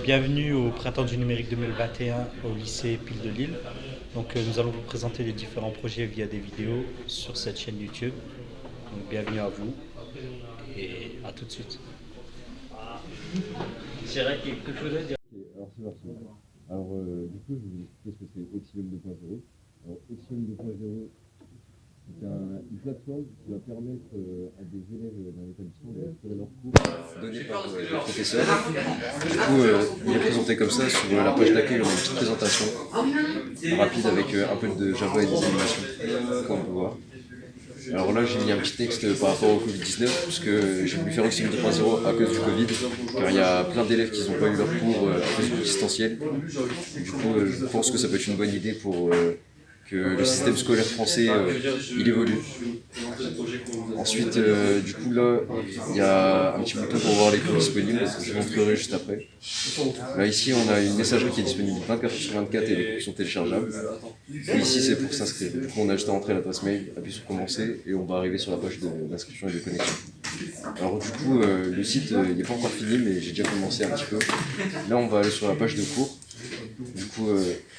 Bienvenue au Printemps du numérique 2021 au lycée Pile de Lille. Nous allons vous présenter les différents projets via des vidéos sur cette chaîne YouTube. Donc, bienvenue à vous et à tout de suite. C'est vrai qu'il y a quelque chose à dire. Alors c'est parti. Alors du coup, je vais vous expliquer ce que c'est Exium 2.0. Alors Exium 2.0, c'est une plateforme qui va permettre à des élèves dans l'établissement de récupérer leurs cours donnés par le professeur. Du coup, il est présenté comme ça. Sur la page d'accueil, on a une petite présentation rapide avec un peu de Java et des animations, comme on peut voir. Alors là, j'ai mis un petit texte par rapport au Covid-19, parce que j'ai voulu faire Oxygen 2.0 à cause du Covid, car il y a plein d'élèves qui n'ont pas eu leur cours à cause du distanciel. Du coup, je pense que ça peut être une bonne idée pour que le système scolaire français il évolue. Ensuite, du coup, là, il y a un petit bouton pour voir les cours disponibles, je vous montrerai juste après. Là, ici, on a une messagerie qui est disponible 24/24 et les cours sont téléchargeables. Et ici, c'est pour s'inscrire. Du coup, on a juste à entrer l'adresse mail, appuyer sur commencer et on va arriver sur la page d'inscription et de connexion. Alors, du coup, le site il n'est pas encore fini, mais j'ai déjà commencé un petit peu. Là, on va aller sur la page de cours. Du coup,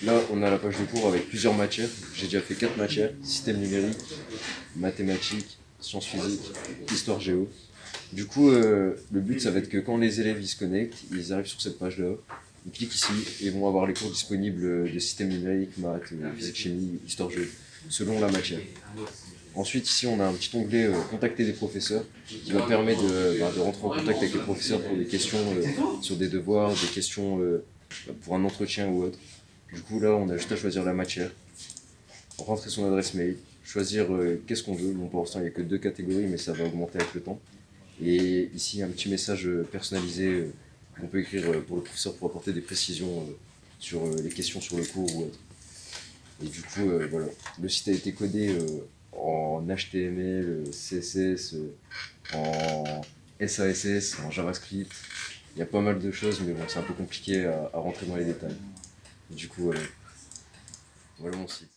là, on a la page de cours avec plusieurs matières. J'ai déjà fait 4 matières: système numérique, mathématiques, sciences physiques, histoire géo. Du coup, le but, ça va être que quand les élèves ils se connectent, ils arrivent sur cette page-là, ils cliquent ici et vont avoir les cours disponibles de système numérique, maths, physique, chimie, histoire géo, selon la matière. Ensuite, ici, on a un petit onglet Contacter des professeurs qui va permettre de rentrer en contact avec les professeurs pour des questions sur des devoirs, des questions pour un entretien ou autre. Du coup, là, on a juste à choisir la matière, rentrer son adresse mail, choisir qu'est-ce qu'on veut. Bon, pour l'instant, il n'y a que 2 catégories, mais ça va augmenter avec le temps. Et ici, un petit message personnalisé qu'on peut écrire pour le professeur pour apporter des précisions sur les questions sur le cours ou autre. Et du coup, voilà, le site a été codé en HTML, CSS, en SASS, en JavaScript. Il y a pas mal de choses, mais bon, c'est un peu compliqué à rentrer dans les détails. Et du coup, voilà mon site.